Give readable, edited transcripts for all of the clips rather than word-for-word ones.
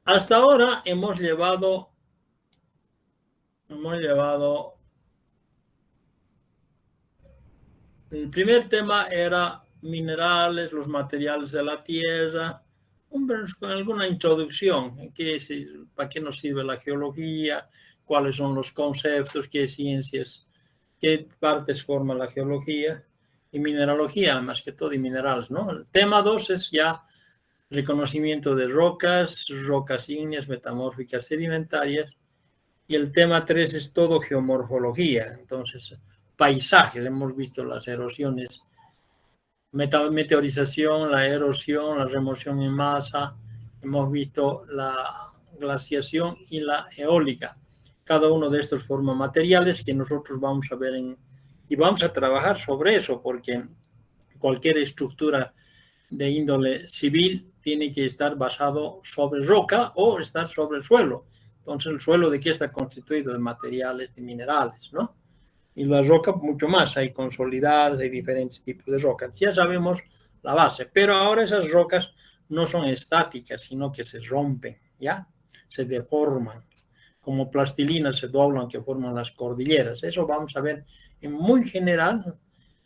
Hasta ahora hemos llevado el primer tema era minerales, los materiales de la tierra, con alguna introducción, para qué nos sirve la geología, cuáles son los conceptos, qué ciencias, qué partes forma la geología y mineralogía, más que todo, y minerales, ¿no? El tema 2 es ya reconocimiento de rocas, rocas ígneas, metamórficas, sedimentarias, y el tema 3 es todo geomorfología, entonces paisajes, hemos visto las erosiones, meteorización, la erosión, la remoción en masa, hemos visto la glaciación y la eólica. Cada uno de estos forma materiales que nosotros vamos a ver y vamos a trabajar sobre eso, porque cualquier estructura de índole civil tiene que estar basado sobre roca o estar sobre el suelo. Entonces, ¿el suelo de qué está constituido? De materiales, de minerales, ¿no? Y la roca mucho más, hay consolidadas, hay diferentes tipos de rocas. Ya sabemos la base, pero ahora esas rocas no son estáticas, sino que se rompen, ¿ya? Se deforman, como plastilina se doblan, que forman las cordilleras. Eso vamos a ver en muy general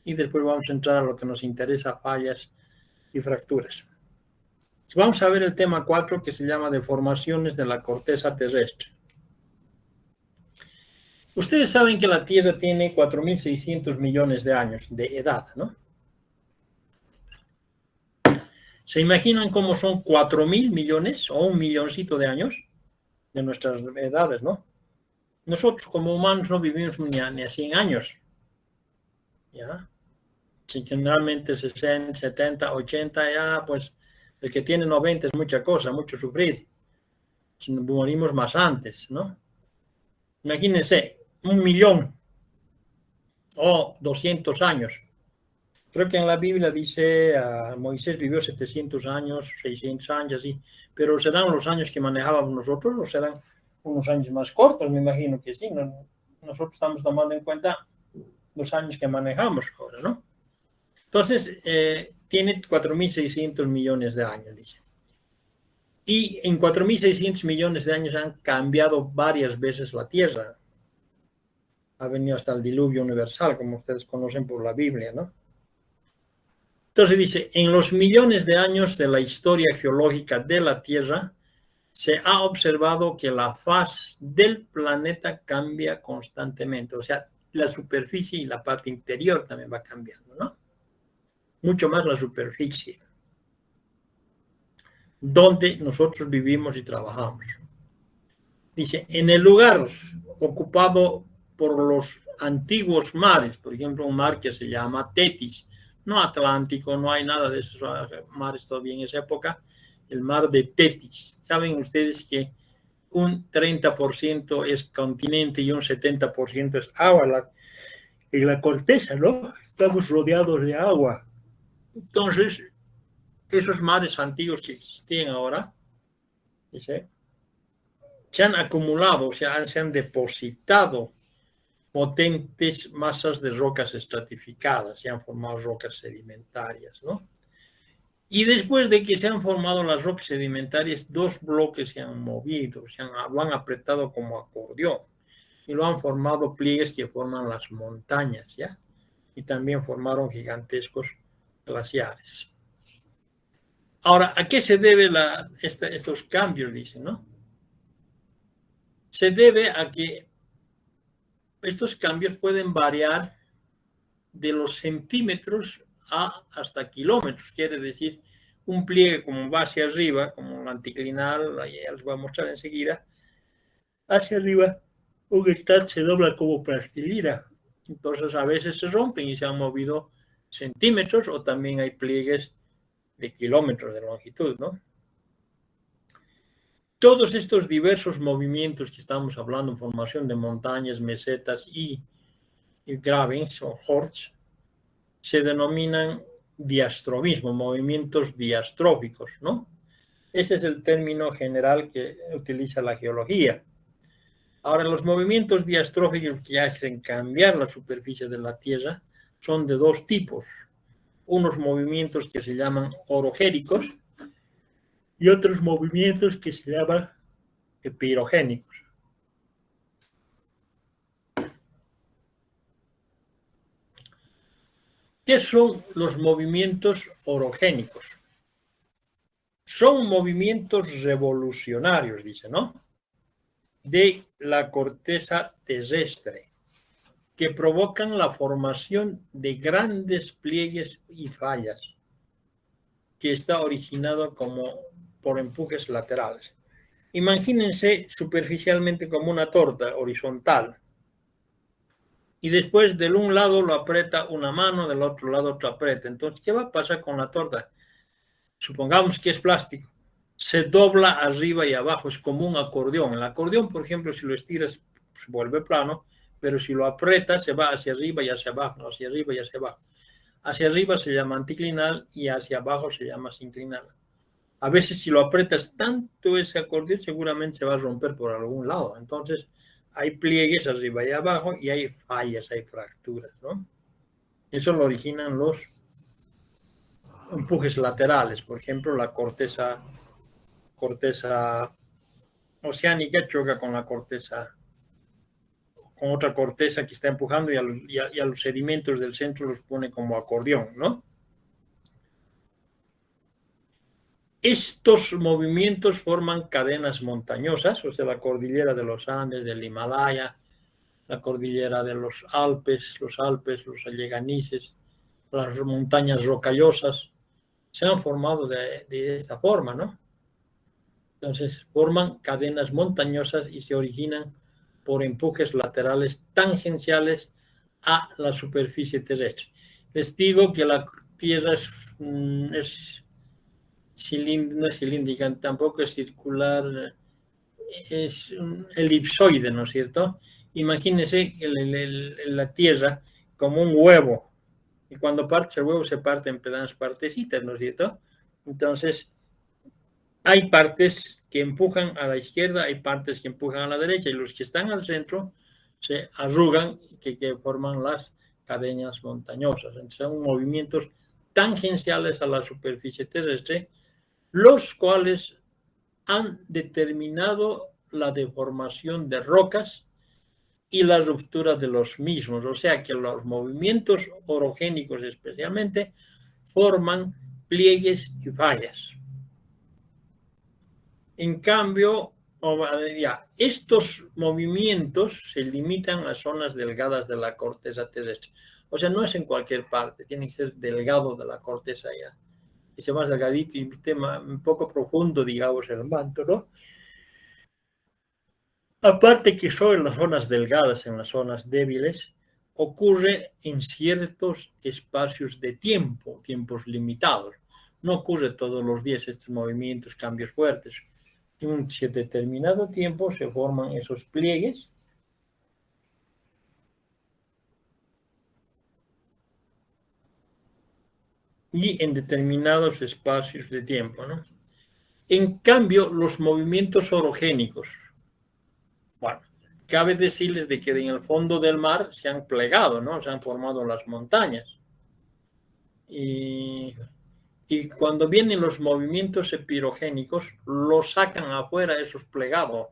y después vamos a entrar a lo que nos interesa, fallas y fracturas. Vamos a ver el tema 4, que se llama deformaciones de la corteza terrestre. Ustedes saben que la Tierra tiene 4.600 millones de años de edad, ¿no? ¿Se imaginan cómo son 4.000 millones o 1.000.000 de años de nuestras edades, ¿no? Nosotros como humanos no vivimos ni a 100 años, ¿ya? Si generalmente 60, 70, 80, ya, pues el que tiene 90 es mucha cosa, mucho sufrir. Si morimos más antes, ¿no? Imagínense, 1.000.000 o 200 años. Creo que en la Biblia dice Moisés vivió 700 años, 600 años, así. Pero ¿serán los años que manejábamos nosotros o serán unos años más cortos? Me imagino que sí. Nosotros estamos tomando en cuenta los años que manejamos ahora, ¿no? Entonces, tiene 4.600 millones de años, dice. Y en 4.600 millones de años han cambiado varias veces la Tierra. Ha venido hasta el diluvio universal, como ustedes conocen por la Biblia, ¿no? Entonces dice, en los millones de años de la historia geológica de la Tierra, se ha observado que la faz del planeta cambia constantemente. O sea, la superficie y la parte interior también va cambiando, ¿no? Mucho más la superficie, donde nosotros vivimos y trabajamos. Dice, en el lugar ocupado por los antiguos mares, por ejemplo, un mar que se llama Tetis, no Atlántico, no hay nada de esos mares todavía en esa época, el mar de Tetis. Saben ustedes que un 30% es continente y un 70% es agua, en la corteza, ¿no? Estamos rodeados de agua. Entonces, esos mares antiguos que existían ahora, dice, se han acumulado, o sea, se han depositado potentes masas de rocas estratificadas, se han formado rocas sedimentarias, ¿no? Y después de que se han formado las rocas sedimentarias, dos bloques se han movido, lo han apretado como acordeón y lo han formado pliegues que forman las montañas, ¿ya? Y también formaron gigantescos glaciares. Ahora, ¿a qué se debe estos cambios, dicen, no? Se debe a que estos cambios pueden variar de los centímetros hasta kilómetros. Quiere decir, un pliegue como va hacia arriba, como un anticlinal, ya les voy a mostrar enseguida, hacia arriba, un estado se dobla como plastilina. Entonces, a veces se rompen y se han movido centímetros, o también hay pliegues de kilómetros de longitud, ¿no? Todos estos diversos movimientos que estamos hablando, formación de montañas, mesetas y gravens o horsts, se denominan diastrobismo, movimientos diastróficos, ¿no? Ese es el término general que utiliza la geología. Ahora, los movimientos diastróficos que hacen cambiar la superficie de la Tierra son de dos tipos. Unos movimientos que se llaman orogéricos y otros movimientos que se llaman pirogénicos. ¿Qué son los movimientos orogénicos? Son movimientos revolucionarios, dice, ¿no?, de la corteza terrestre, que provocan la formación de grandes pliegues y fallas, que está originado como por empujes laterales. Imagínense superficialmente como una torta horizontal, y después del un lado lo aprieta una mano, del otro lado otro aprieta. Entonces, ¿qué va a pasar con la torta? Supongamos que es plástico. Se dobla arriba y abajo, es como un acordeón. El acordeón, por ejemplo, si lo estiras, se vuelve plano, pero si lo aprietas, se va hacia arriba y hacia abajo, hacia arriba y hacia abajo. Hacia arriba se llama anticlinal y hacia abajo se llama sinclinal. A veces, si lo aprietas tanto ese acordeón, seguramente se va a romper por algún lado. Entonces, hay pliegues arriba y abajo y hay fallas, hay fracturas, ¿no? Eso lo originan los empujes laterales. Por ejemplo, la corteza oceánica choca con la corteza, con otra corteza que está empujando, y a los sedimentos del centro los pone como acordeón, ¿no? Estos movimientos forman cadenas montañosas, o sea, la cordillera de los Andes, del Himalaya, la cordillera de los Alpes, los Alleganises, las montañas rocallosas, se han formado de esta forma, ¿no? Entonces, forman cadenas montañosas y se originan por empujes laterales tangenciales a la superficie terrestre. Les digo que la Tierra no es cilíndrica, tampoco es circular, es elipsoide, ¿no es cierto? Imagínense la Tierra como un huevo, y cuando parte el huevo se parte en pequeñas partecitas, ¿no es cierto? Entonces, hay partes que empujan a la izquierda, hay partes que empujan a la derecha, y los que están al centro se arrugan, que forman las cadenas montañosas. Entonces, son movimientos tangenciales a la superficie terrestre, los cuales han determinado la deformación de rocas y la ruptura de los mismos. O sea que los movimientos orogénicos especialmente forman pliegues y fallas. En cambio, estos movimientos se limitan a zonas delgadas de la corteza terrestre. O sea, no es en cualquier parte, tiene que ser delgado de la corteza ya. Que sea más delgadito y un poco profundo, digamos, el manto, ¿no? Aparte que son en las zonas delgadas, en las zonas débiles, ocurre en ciertos espacios de tiempo, tiempos limitados. No ocurre todos los días estos movimientos, cambios fuertes. En un determinado tiempo se forman esos pliegues y en determinados espacios de tiempo, ¿no? En cambio, los movimientos orogénicos, bueno, cabe decirles de que en el fondo del mar se han plegado, ¿no? Se han formado las montañas. Y cuando vienen los movimientos epirogénicos, los sacan afuera esos plegados,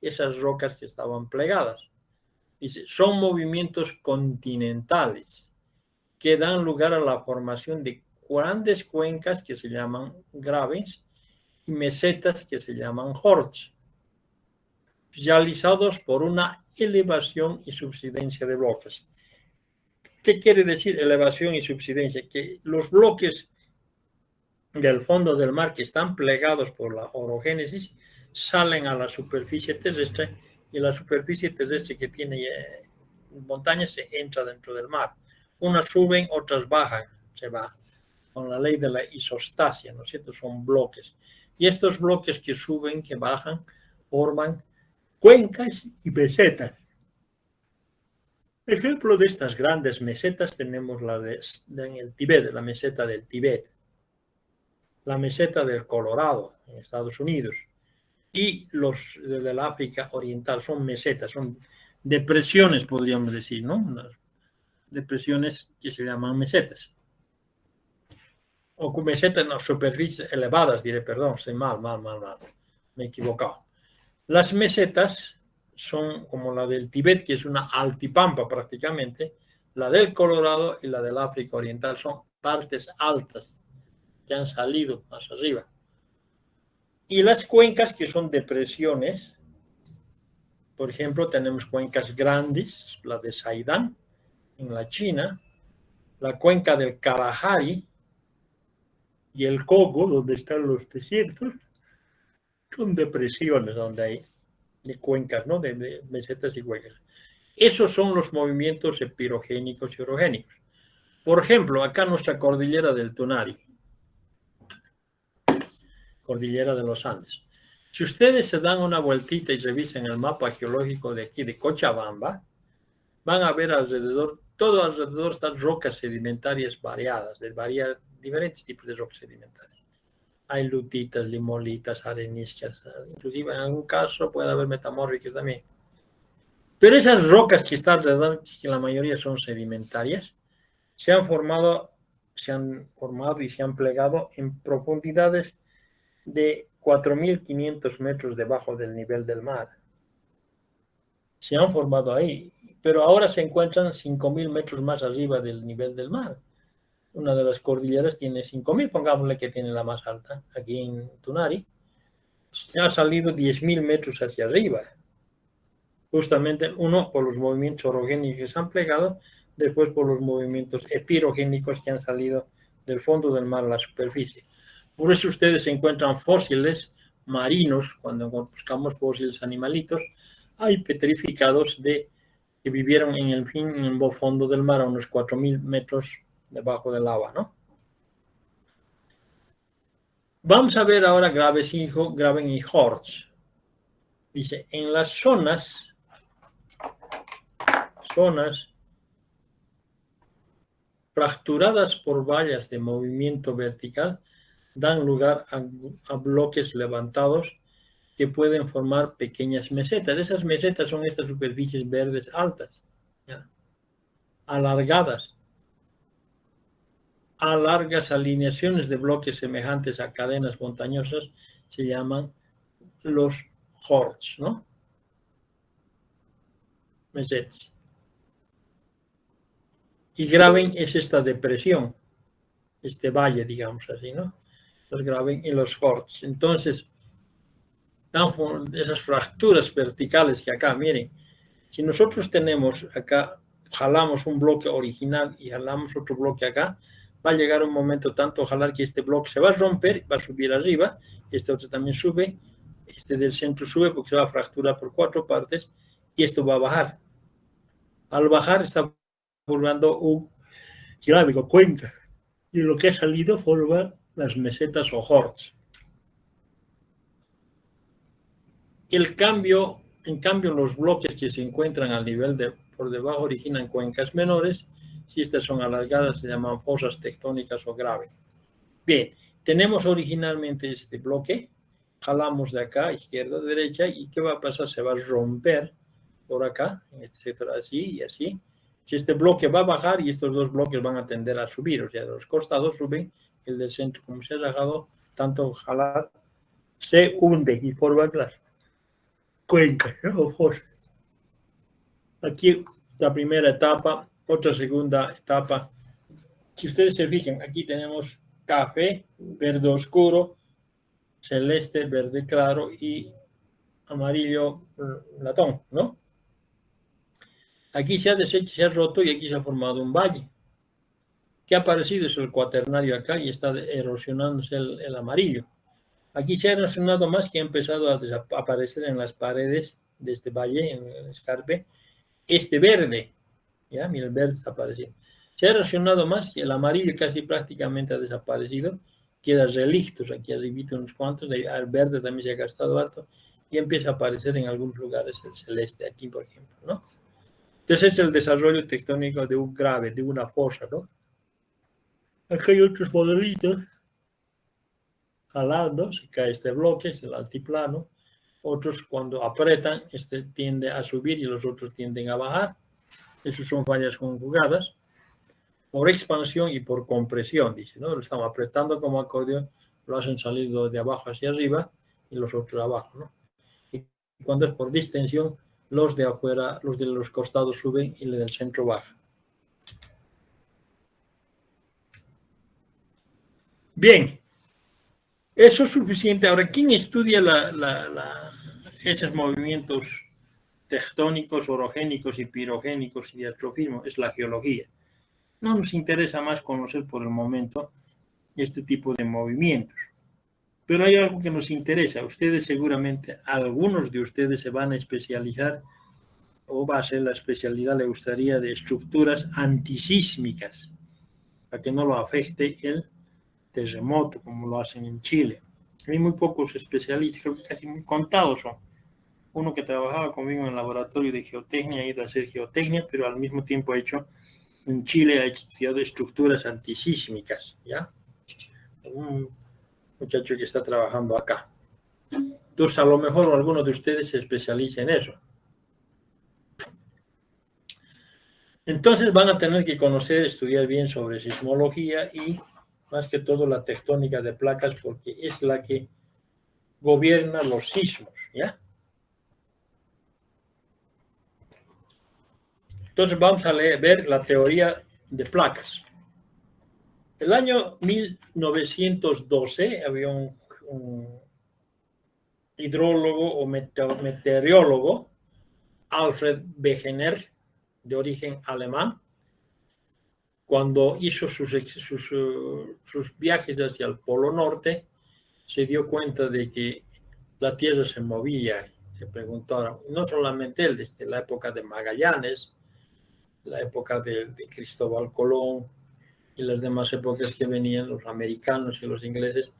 esas rocas que estaban plegadas. Dice, son movimientos continentales que dan lugar a la formación de grandes cuencas que se llaman gravens y mesetas que se llaman horts, realizados por una elevación y subsidencia de bloques. ¿Qué quiere decir elevación y subsidencia? Que los bloques del fondo del mar que están plegados por la orogénesis salen a la superficie terrestre, y la superficie terrestre que tiene montañas se entra dentro del mar. Unas suben, otras bajan, se va con la ley de la isostasia, ¿no es cierto? Son bloques. Y estos bloques que suben, que bajan, forman cuencas y mesetas. Ejemplo de estas grandes mesetas tenemos en el Tíbet, la meseta del Tíbet, la meseta del Colorado en Estados Unidos, y los del África Oriental. Son mesetas, son depresiones, podríamos decir, ¿no? Unas depresiones que se llaman mesetas. o con mesetas en superficies elevadas, diré, perdón, soy mal, me he equivocado. Las mesetas son como la del Tíbet, que es una altipampa prácticamente, la del Colorado y la del África Oriental son partes altas que han salido más arriba. Y las cuencas, que son depresiones, por ejemplo, tenemos cuencas grandes, la de Saidán, en la China, la cuenca del Kalahari y el Congo, donde están los desiertos, son depresiones donde hay de cuencas, ¿no? De mesetas y cuencas. Esos son los movimientos epirogénicos y orogénicos. Por ejemplo, acá nuestra cordillera del Tunari, cordillera de los Andes. Si ustedes se dan una vueltita y revisan el mapa geológico de aquí, de Cochabamba, van a ver alrededor, todo alrededor están rocas sedimentarias variadas, diferentes tipos de rocas sedimentarias. Hay lutitas, limolitas, areniscas, inclusive en algún caso puede haber metamórficas también. Pero esas rocas que están alrededor, que la mayoría son sedimentarias, se han formado y se han plegado en profundidades de 4.500 metros debajo del nivel del mar. Se han formado ahí, pero ahora se encuentran 5.000 metros más arriba del nivel del mar. Una de las cordilleras tiene 5.000, pongámosle que tiene la más alta, aquí en Tunari. Ha salido 10.000 metros hacia arriba. Justamente uno por los movimientos orogénicos que se han plegado, después por los movimientos epirogénicos que han salido del fondo del mar a la superficie. Por eso ustedes encuentran fósiles marinos, cuando buscamos fósiles animalitos, hay petrificados que vivieron en el fondo del mar a unos 4.000 metros debajo del agua, ¿no? Vamos a ver ahora Graben y Horst. Dice, en las zonas fracturadas por vallas de movimiento vertical dan lugar a bloques levantados que pueden formar pequeñas mesetas. Esas mesetas son estas superficies verdes altas, ¿ya? Alargadas, a largas alineaciones de bloques semejantes a cadenas montañosas se llaman los horsts, ¿no? Mesetas. Y Graben es esta depresión, este valle, digamos así, ¿no? Los Graben y los horsts. Entonces, esas fracturas verticales que acá, miren, si nosotros tenemos acá, jalamos un bloque original y jalamos otro bloque acá, va a llegar un momento tanto jalar que este bloque se va a romper, va a subir arriba, este otro también sube, este del centro sube porque se va a fracturar por 4 partes y esto va a bajar. Al bajar está formando un dinámico cuenca y lo que ha salido forma las mesetas o horsts. En cambio, los bloques que se encuentran al nivel por debajo originan cuencas menores. Si estas son alargadas, se llaman fosas tectónicas o Graben. Bien, tenemos originalmente este bloque, jalamos de acá, izquierda, derecha, y ¿qué va a pasar? Se va a romper por acá, en este sector, así y así. Si este bloque va a bajar y estos dos bloques van a tender a subir, o sea, los costados suben, el del centro, como se ha rajado, tanto jalar, se hunde y forma las cuencas, ¿no? Aquí la primera etapa, otra segunda etapa. Si ustedes se fijan, aquí tenemos café, verde oscuro, celeste, verde claro y amarillo latón, ¿no? Aquí se ha deshecho, se ha roto y aquí se ha formado un valle. ¿Qué ha aparecido? Es el cuaternario acá y está erosionándose el amarillo. Aquí se ha erosionado más que ha empezado a aparecer en las paredes de este valle, en el escarpe, este verde. ¿Ya? Mira, el verde está apareciendo. Se ha erosionado más y el amarillo casi prácticamente ha desaparecido. Queda relictos aquí arribita unos cuantos. El verde también se ha gastado harto y empieza a aparecer en algunos lugares el celeste, aquí por ejemplo, ¿no? Entonces es el desarrollo tectónico de un grave, de una fosa, ¿no? Aquí hay otros modelitos. Jalando, se cae este bloque, es el altiplano. Otros cuando apretan, este tiende a subir y los otros tienden a bajar. Esas son fallas conjugadas. por expansión y por compresión, dice, ¿no? Lo estamos apretando como acordeón, lo hacen salir de abajo hacia arriba y los otros abajo, ¿no? Y cuando es por distensión, los de afuera, los de los costados suben y los del centro bajan. Bien, eso es suficiente. Ahora, ¿quién estudia esos movimientos tectónicos, orogénicos y pirogénicos y diatrofismo? Es la geología. No nos interesa más conocer por el momento este tipo de movimientos. Pero hay algo que nos interesa. Ustedes seguramente, algunos de ustedes se van a especializar o va a ser la especialidad, le gustaría, de estructuras antisísmicas, para que no lo afecte el terremoto, como lo hacen en Chile. Hay muy pocos especialistas, creo que casi muy contados son. Uno que trabajaba conmigo en el laboratorio de geotecnia, ha ido a hacer geotecnia, pero al mismo tiempo ha hecho, en Chile ha estudiado estructuras antisísmicas, ¿ya? Un muchacho que está trabajando acá. Entonces, a lo mejor alguno de ustedes se especializa en eso. Entonces van a tener que conocer, estudiar bien sobre sismología y más que todo la tectónica de placas, porque es la que gobierna los sismos, ¿ya? Entonces vamos a ver la teoría de placas. El año 1912 había un hidrólogo o meteorólogo, Alfred Wegener, de origen alemán, cuando hizo sus viajes hacia el Polo Norte, se dio cuenta de que la Tierra se movía. Se preguntaron, no solamente él, desde la época de Magallanes, la época de Cristóbal Colón y las demás épocas que venían, los americanos y los ingleses,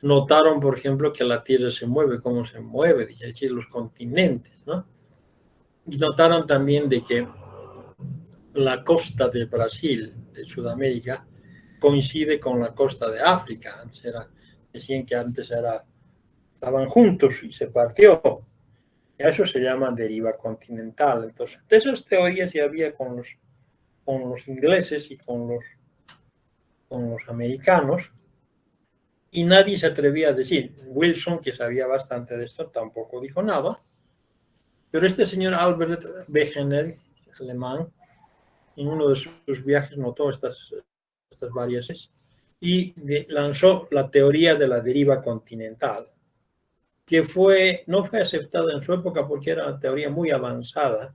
notaron, por ejemplo, que la Tierra se mueve, cómo se mueve, es decir, los continentes, ¿no? Y notaron también de que la costa de Brasil, de Sudamérica, coincide con la costa de África. Decían que antes estaban juntos y se partió. Y eso se llama deriva continental. Entonces, de esas teorías ya había con los ingleses y con los americanos, y nadie se atrevía a decir. Wilson, que sabía bastante de esto, tampoco dijo nada. Pero este señor Albert Wegener, alemán, en uno de sus viajes notó estas variaciones y lanzó la teoría de la deriva continental, que no fue aceptada en su época porque era una teoría muy avanzada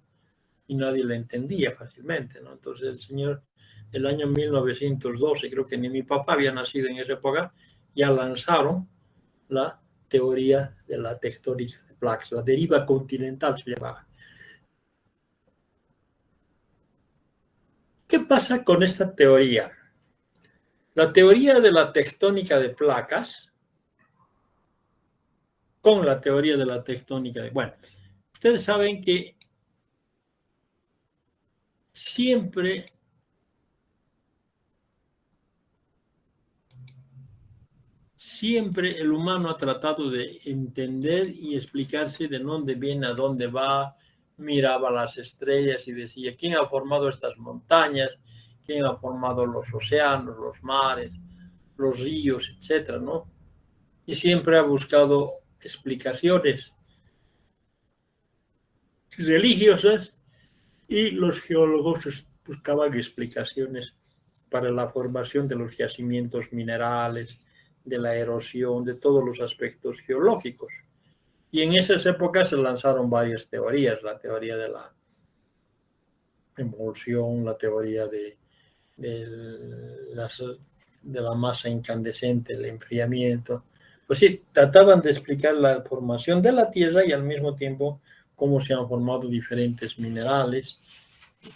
y nadie la entendía fácilmente, ¿no? Entonces el señor, el año 1912, creo que ni mi papá había nacido en esa época, ya lanzaron la teoría de la tectónica de placas, la deriva continental se llamaba. ¿Qué pasa con esta teoría? La teoría de la tectónica de placas con la teoría de la tectónica de... Bueno, ustedes saben que siempre el humano ha tratado de entender y explicarse de dónde viene, a dónde va, miraba las estrellas y decía, ¿quién ha formado estas montañas? ¿Quién ha formado los océanos, los mares, los ríos, etcétera, ¿no? Y siempre ha buscado explicaciones religiosas y los geólogos buscaban explicaciones para la formación de los yacimientos minerales, de la erosión, de todos los aspectos geológicos. Y en esas épocas se lanzaron varias teorías, la teoría de la emulsión, la teoría de la masa incandescente, el enfriamiento. Pues sí, trataban de explicar la formación de la Tierra y al mismo tiempo cómo se han formado diferentes minerales,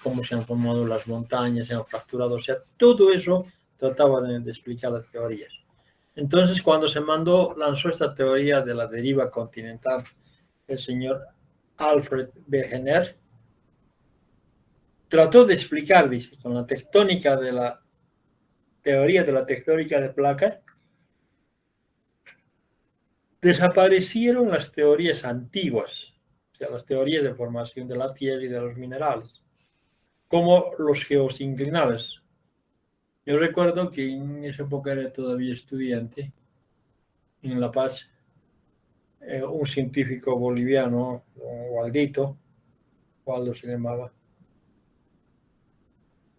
cómo se han formado las montañas, se han fracturado, o sea, todo eso trataba de explicar las teorías. Entonces, cuando lanzó esta teoría de la deriva continental, el señor Alfred Wegener trató de explicar, dice, con la tectónica de la teoría de la tectónica de placas, desaparecieron las teorías antiguas, o sea, las teorías de formación de la Tierra y de los minerales, como los geosinclinales. Yo recuerdo que en esa época era todavía estudiante en La Paz, un científico boliviano, Waldito, Waldo se llamaba,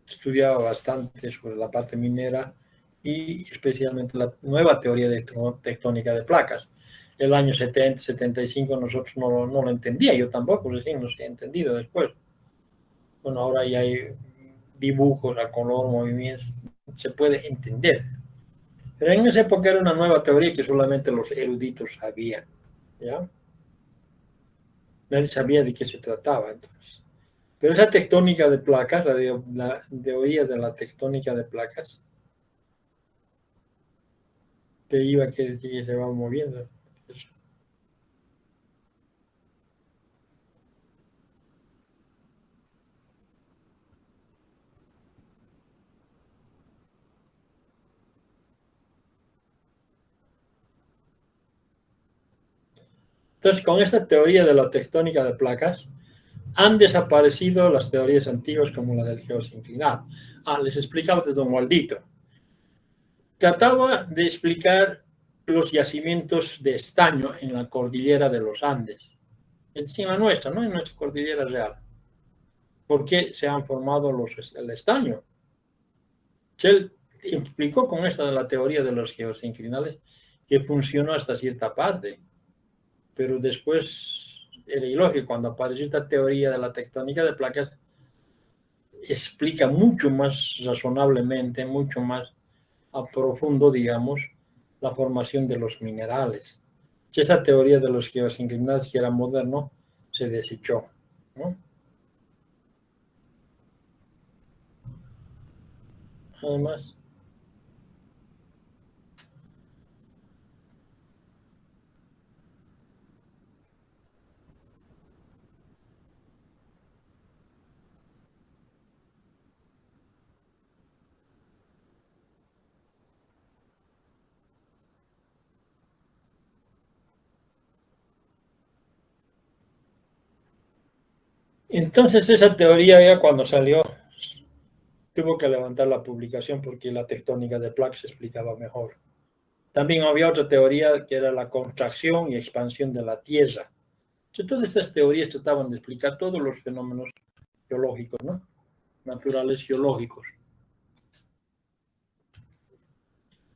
estudiaba bastante sobre la parte minera y especialmente la nueva teoría de tectónica de placas. El año 70, 75 nosotros no lo entendía, yo tampoco, recién no se ha entendido después. Bueno, ahora ya hay dibujos a color, movimientos, se puede entender. Pero en esa época era una nueva teoría que solamente los eruditos sabían, ¿ya? Nadie sabía de qué se trataba entonces. Pero esa tectónica de placas, la teoría de la tectónica de placas, que se va moviendo. Eso. Entonces, con esta teoría de la tectónica de placas, han desaparecido las teorías antiguas como la del geosinclinado. Les explicaba de Don Waldito. Trataba de explicar los yacimientos de estaño en la cordillera de los Andes. Es decir, en la nuestra, ¿no? En nuestra cordillera real. ¿Por qué se han formado el estaño? Él explicó con esta de la teoría de los geosinclinales que funcionó hasta cierta parte, pero después era ilógico. Cuando apareció esta teoría de la tectónica de placas, explica mucho más razonablemente, mucho más a profundo, digamos, la formación de los minerales. Esa teoría de los geosinclinales, que era moderno, se desechó, ¿no? Además, entonces esa teoría ya cuando salió tuvo que levantar la publicación porque la tectónica de placas se explicaba mejor. También había otra teoría que era la contracción y expansión de la Tierra. Entonces, todas estas teorías trataban de explicar todos los fenómenos geológicos, ¿no? Naturales geológicos.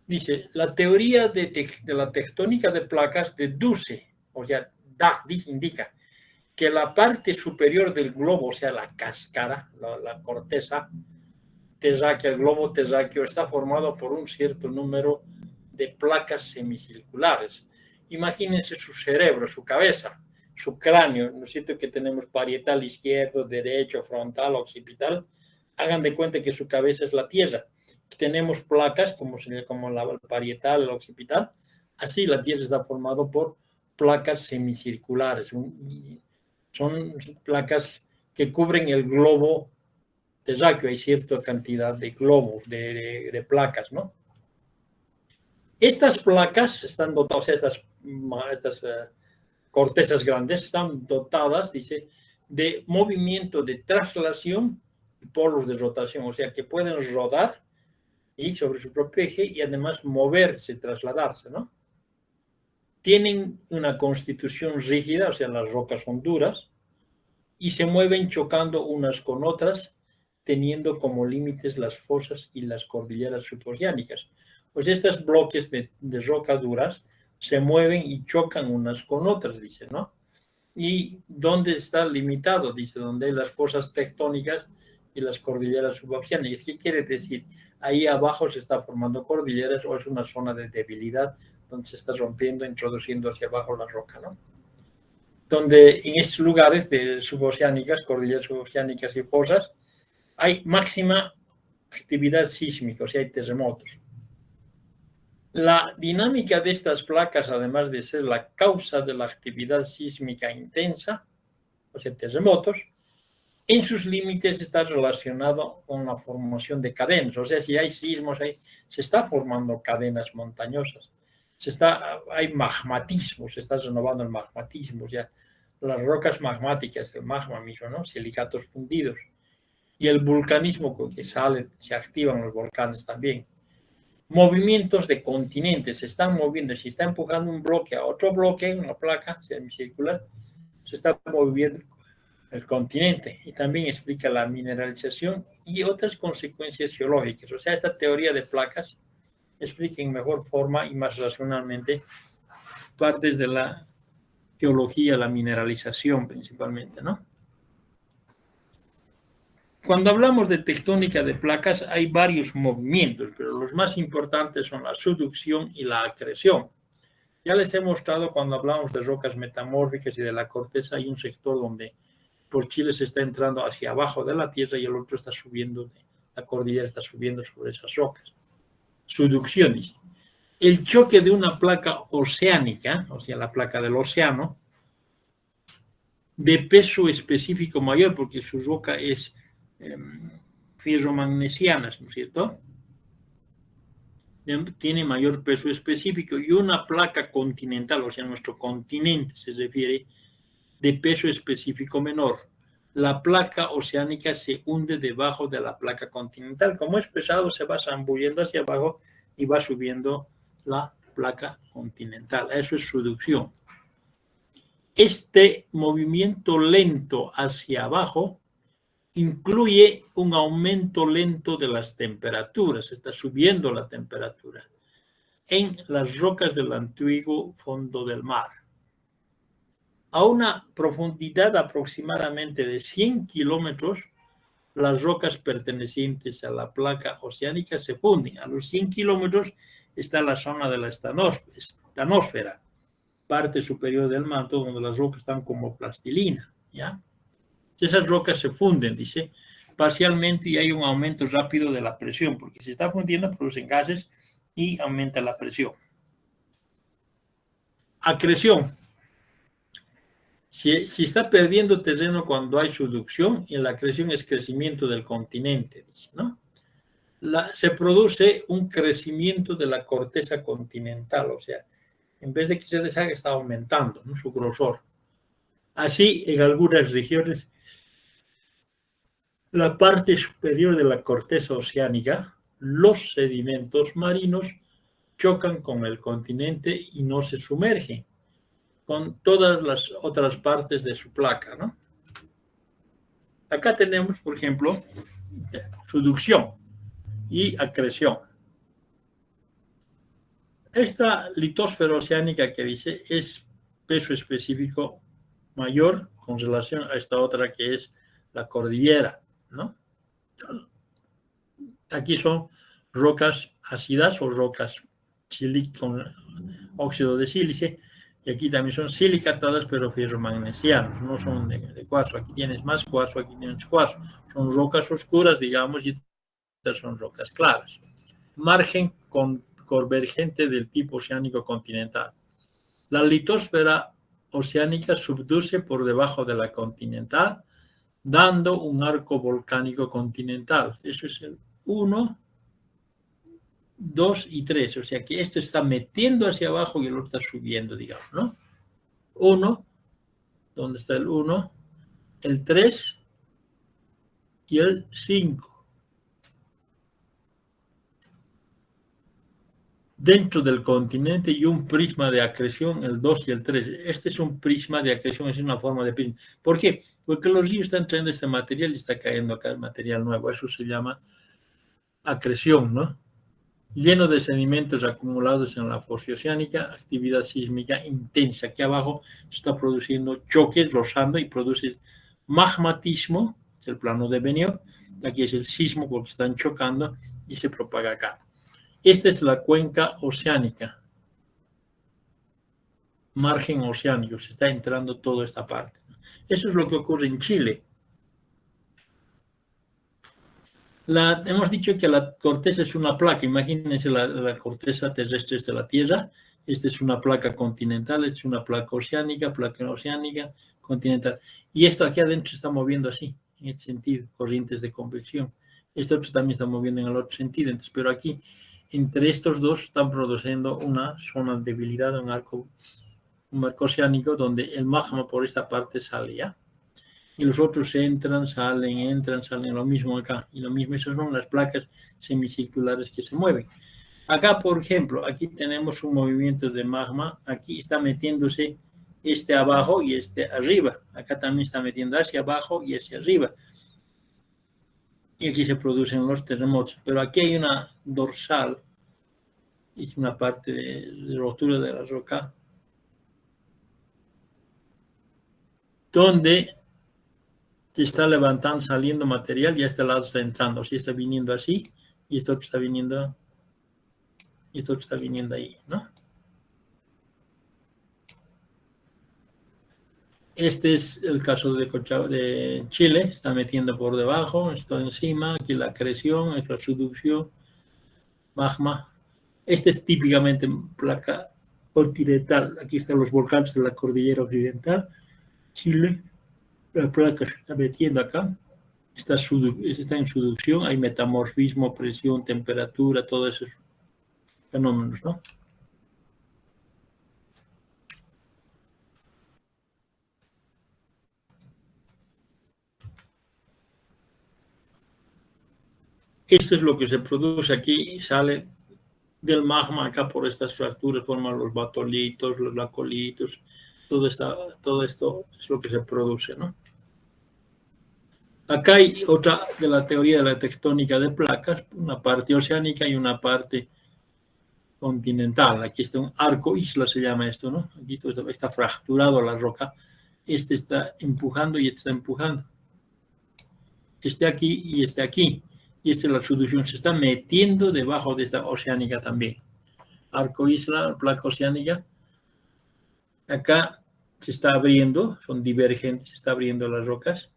Dice, la teoría de la tectónica de placas deduce, o sea, indica que la parte superior del globo, o sea, la cáscara, la corteza terráquea, el globo terráqueo, está formado por un cierto número de placas semicirculares. Imagínense su cerebro, su cabeza, su cráneo, ¿no es cierto? Que tenemos parietal izquierdo, derecho, frontal, occipital. Hagan de cuenta que su cabeza es la tierra. Tenemos placas como la parietal, el occipital. Así la tierra está formada por placas semicirculares. Son placas que cubren el globo terráqueo. Hay cierta cantidad de globos, de placas, ¿no? Estas placas están dotadas, o sea, estas cortezas grandes están dotadas, dice, de movimiento de traslación y polos de rotación, o sea, que pueden rodar y sobre su propio eje y además moverse, trasladarse, ¿no? Tienen una constitución rígida, o sea, las rocas son duras y se mueven chocando unas con otras, teniendo como límites las fosas y las cordilleras suboceánicas. Pues estos bloques de roca duras se mueven y chocan unas con otras, dice, ¿no? ¿Y dónde está limitado? Dice, donde hay las fosas tectónicas y las cordilleras suboceánicas. ¿Qué quiere decir? Ahí abajo se está formando cordilleras o es una zona de debilidad donde se está rompiendo, introduciendo hacia abajo la roca, ¿no? Donde en estos lugares de suboceánicas, cordilleras suboceánicas y fosas, hay máxima actividad sísmica, o sea, hay terremotos. La dinámica de estas placas, además de ser la causa de la actividad sísmica intensa, o sea, terremotos, en sus límites está relacionado con la formación de cadenas. O sea, si hay sismos, se está formando cadenas montañosas. Hay magmatismo, se está renovando el magmatismo, o sea, las rocas magmáticas, el magma mismo, ¿no? Silicatos fundidos. y el vulcanismo porque sale, se activan los volcanes también. Movimientos de continentes, se están moviendo, si está empujando un bloque a otro bloque, una placa semicircular, se está moviendo el continente y también explica la mineralización y otras consecuencias geológicas. O sea, esta teoría de placas explica en mejor forma y más racionalmente partes de la geología, la mineralización principalmente, ¿no? Cuando hablamos de tectónica de placas hay varios movimientos, pero los más importantes son la subducción y la acreción. Ya les he mostrado cuando hablamos de rocas metamórficas y de la corteza, hay un sector donde por Chile se está entrando hacia abajo de la tierra y el otro está subiendo, la cordillera está subiendo sobre esas rocas. Subducciones. El choque de una placa oceánica, o sea, la placa del océano, de peso específico mayor, porque su roca es ferromagnesianas, ¿no es cierto? Tiene mayor peso específico y una placa continental, o sea, nuestro continente se refiere de peso específico menor. La placa oceánica se hunde debajo de la placa continental. Como es pesado, se va zambullendo hacia abajo y va subiendo la placa continental. Eso es subducción. Este movimiento lento hacia abajo incluye un aumento lento de las temperaturas, está subiendo la temperatura en las rocas del antiguo fondo del mar. A una profundidad aproximadamente de 100 kilómetros, las rocas pertenecientes a la placa oceánica se funden. A los 100 kilómetros está la zona de la estanosfera, parte superior del manto, donde las rocas están como plastilina, ¿ya? Esas rocas se funden, dice, parcialmente y hay un aumento rápido de la presión, porque se está fundiendo, producen gases y aumenta la presión. Acreción. Si está perdiendo terreno cuando hay subducción, y la acreción es crecimiento del continente, dice, ¿no? Se produce un crecimiento de la corteza continental, o sea, en vez de que se deshaga, está aumentando, ¿no?, su grosor. Así, en algunas regiones, la parte superior de la corteza oceánica, los sedimentos marinos chocan con el continente y no se sumergen con todas las otras partes de su placa, ¿no? Acá tenemos, por ejemplo, subducción y acreción. Esta litosfera oceánica que dice es peso específico mayor con relación a esta otra que es la cordillera, ¿no? Aquí son rocas ácidas o rocas con óxido de sílice, y aquí también son silicatadas pero ferromagnesianas, no son de cuarzo. Aquí tienes más cuarzo, aquí tienes cuarzo. Son rocas oscuras, digamos, y estas son rocas claras. Margen convergente del tipo oceánico continental. La litosfera oceánica subduce por debajo de la continental, dando un arco volcánico continental. Eso es el 1, 2 y 3. O sea que este está metiendo hacia abajo y el otro está subiendo, digamos, ¿no? 1, ¿dónde está el 1? El 3 y el 5. Dentro del continente y un prisma de acreción, el 2 y el 3. Este es un prisma de acreción, es una forma de prisma. ¿Por qué? Porque los ríos están trayendo este material y está cayendo acá el material nuevo. Eso se llama acreción, ¿no? Lleno de sedimentos acumulados en la fosa oceánica, actividad sísmica intensa. Aquí abajo se está produciendo choques, rozando y produce magmatismo, es el plano de Benioff. Aquí es el sismo porque están chocando y se propaga acá. Esta es la cuenca oceánica, margen oceánico, se está entrando toda esta parte. Eso es lo que ocurre en Chile. Hemos dicho que la corteza es una placa. Imagínense la corteza terrestre de la Tierra. Esta es una placa continental, esta es una placa oceánica, continental. Y esto aquí adentro se está moviendo así, en este sentido, corrientes de convección. Esto otro también está moviendo en el otro sentido. Entonces, pero aquí, entre estos dos, están produciendo una zona de debilidad, un arco oceánico, donde el magma por esta parte sale, ¿ya? y los otros entran, salen, lo mismo acá. Y lo mismo, esas son las placas semicirculares que se mueven. Acá, por ejemplo, aquí tenemos un movimiento de magma, aquí está metiéndose este abajo y este arriba. Acá también está metiendo hacia abajo y hacia arriba. Y aquí se producen los terremotos. Pero aquí hay una dorsal, es una parte de rotura de la roca, donde se está levantando, saliendo material y a este lado está entrando. Si está viniendo así y esto está viniendo y esto está viniendo ahí, ¿no? Este es el caso de Chile, está metiendo por debajo, esto encima, aquí la acreción, es la subducción, magma. Este es típicamente placa continental, aquí están los volcanes de la cordillera occidental, Chile, la placa se está metiendo acá, está en subducción, hay metamorfismo, presión, temperatura, todos esos fenómenos, ¿no? Esto es lo que se produce aquí, sale del magma acá por estas fracturas, forman los batolitos, los lacolitos, todo esto es lo que se produce, ¿no? Acá hay otra de la teoría de la tectónica de placas, una parte oceánica y una parte continental. Aquí está un arco isla, se llama esto, ¿no? Aquí todo está fracturado la roca. Este está empujando y este está empujando. Este aquí y este aquí. Y esta es la subducción. Se está metiendo debajo de esta oceánica también. Arco isla, placa oceánica. Acá se está abriendo, son divergentes, se está abriendo las rocas.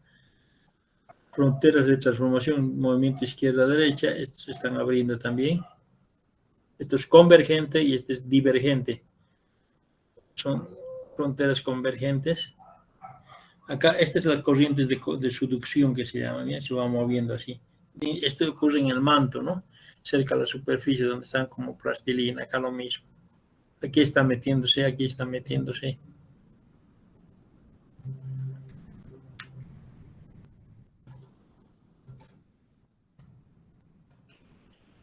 Fronteras de transformación, movimiento izquierda-derecha, estos se están abriendo también. Esto es convergente y este es divergente. Son fronteras convergentes. Acá, estas son las corrientes de subducción que se llaman, ¿ya? Se va moviendo así. Y esto ocurre en el manto, ¿no? Cerca de la superficie, donde están como plastilina, acá lo mismo. Aquí está metiéndose, aquí está metiéndose.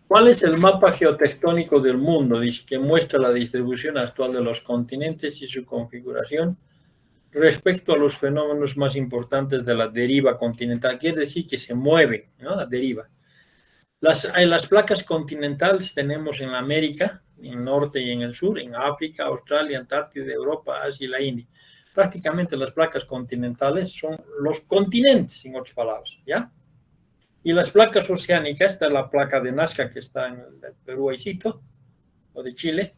¿Cuál es el mapa geotectónico del mundo? Dice que muestra la distribución actual de los continentes y su configuración respecto a los fenómenos más importantes de la deriva continental. Quiere decir que se mueve, ¿no? La deriva. Las placas continentales tenemos en América, en el norte y en el sur, en África, Australia, Antártida, Europa, Asia y la India. Prácticamente las placas continentales son los continentes, en otras palabras, ¿ya? Y las placas oceánicas, está la placa de Nazca que está en el Perú, Aicito, o de Chile,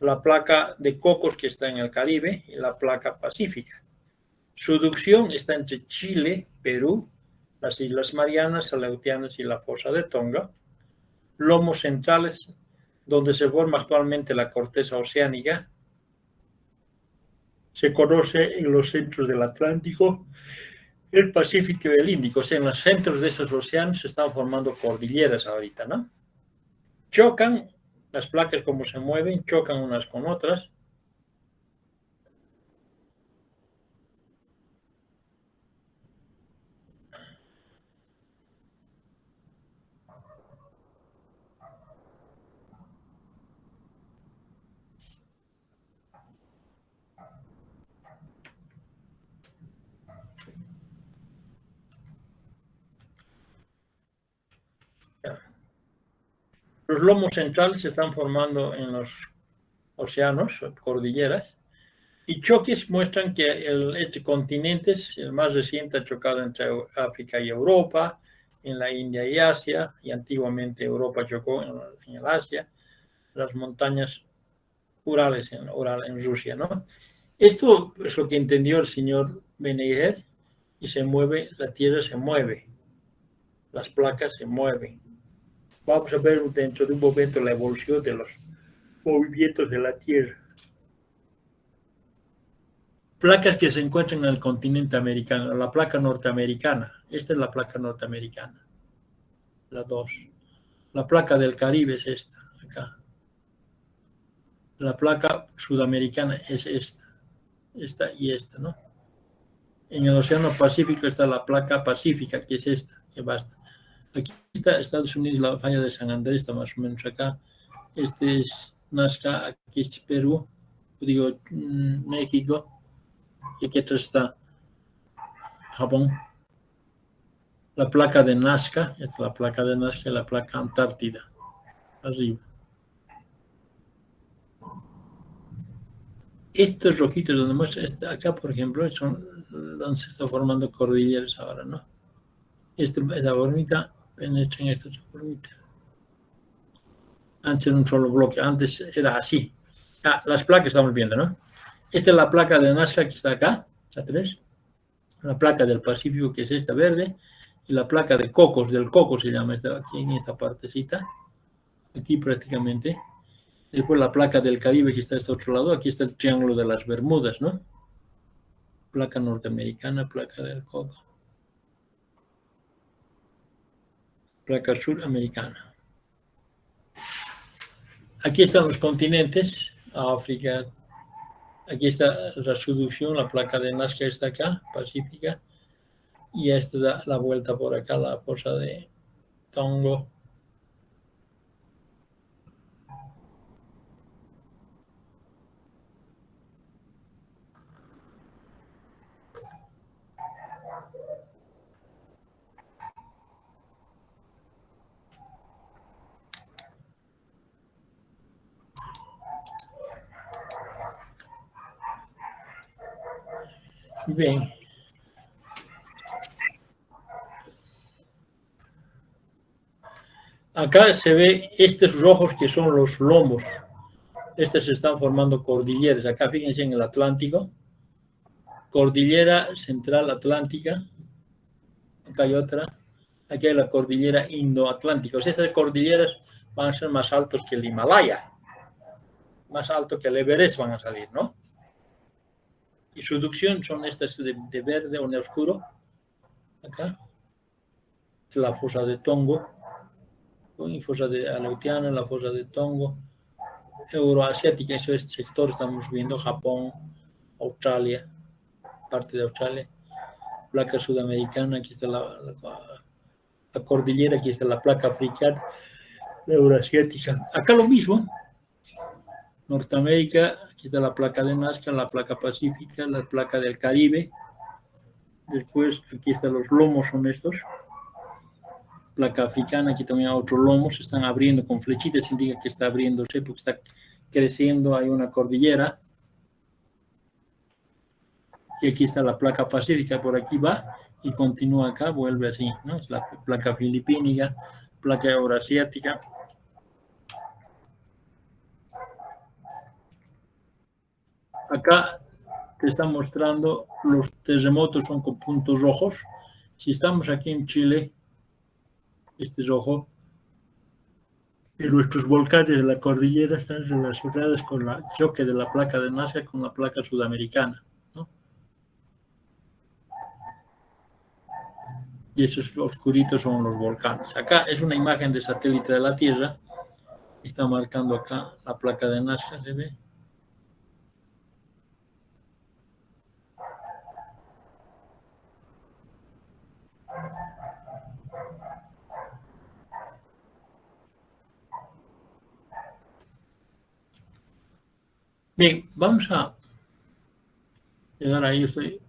la placa de Cocos que está en el Caribe y la placa pacífica. Subducción está entre Chile, Perú, las Islas Marianas, Aleutianas y la fosa de Tonga. Lomos centrales, donde se forma actualmente la corteza oceánica. Se conoce en los centros del Atlántico, el Pacífico y el Índico. O sea, en los centros de esos océanos se están formando cordilleras ahorita, ¿no? Chocan, las placas como se mueven, chocan unas con otras. Los lomos centrales se están formando en los océanos, cordilleras, y choques muestran que este continente, el más reciente, ha chocado entre África y Europa, en la India y Asia, y antiguamente Europa chocó en el Asia, las montañas Urales en Rusia, ¿no? Esto es lo que entendió el señor Beneijer, y se mueve, la Tierra se mueve, las placas se mueven. Vamos a ver dentro de un momento la evolución de los movimientos de la Tierra. Placas que se encuentran en el continente americano, la placa norteamericana, esta es la placa norteamericana, la 2. La placa del Caribe es esta, acá. La placa sudamericana es esta y esta, ¿no? En el Océano Pacífico está la placa pacífica, que es esta, que basta. Aquí está Estados Unidos, la falla de San Andrés, está más o menos acá. Este es Nazca, aquí es Perú, digo México, y aquí atrás está Japón. La placa de Nazca, es la placa de Nazca y la placa Antártida, arriba. Estos rojitos donde muestra, acá por ejemplo, son donde se están formando cordilleras ahora, ¿no? Esta formita penetra en esta formita. Antes era un solo bloque, antes era así. Las placas estamos viendo, ¿no? Esta es la placa de Nazca que está acá, la 3. La placa del Pacífico, que es esta verde, y la placa de Cocos, del Coco se llama esta, aquí en esta partecita, aquí prácticamente. Después la placa del Caribe, que está a este otro lado, aquí está el Triángulo de las Bermudas, ¿no? Placa norteamericana, placa del Coco. Placa suramericana. Aquí están los continentes, África. Aquí está la subducción, la placa de Nazca está acá, pacífica. Y esta da la vuelta por acá, la fosa de Tongo. Bien. Acá se ve estos rojos que son los lomos. Estos se están formando cordilleras. Acá fíjense en el Atlántico. Cordillera Central Atlántica. Acá hay otra. Aquí hay la cordillera Indo-Atlántica. O sea, estas cordilleras van a ser más altos que el Himalaya. Más alto que el Everest van a salir, ¿no? Y su subducción son estas de verde o oscuro. Acá. La fosa de Tongo. La fosa de Aleutiana, la fosa de Tongo. Euroasiática, eso es sector, estamos viendo Japón, Australia, parte de Australia. Placa sudamericana, aquí está la cordillera, aquí está la placa africana, la euroasiática. Acá lo mismo. Norteamérica, aquí está la placa de Nazca, la placa pacífica, la placa del Caribe. Después, aquí están los lomos, son estos. Placa africana, aquí también hay otros lomos, se están abriendo con flechitas, indica que está abriéndose porque está creciendo, hay una cordillera. Y aquí está la placa pacífica, por aquí va y continúa acá, vuelve así, ¿no? Es la placa filipínica, placa euroasiática. Acá te está mostrando los terremotos son con puntos rojos. Si estamos aquí en Chile, este es rojo, y nuestros volcanes de la cordillera están relacionados con el choque de la placa de Nazca con la placa sudamericana, ¿no? Y esos oscuritos son los volcanes. Acá es una imagen de satélite de la Tierra. Está marcando acá la placa de Nazca, ¿se ve? Bien, vamos a llegar ahí. Estoy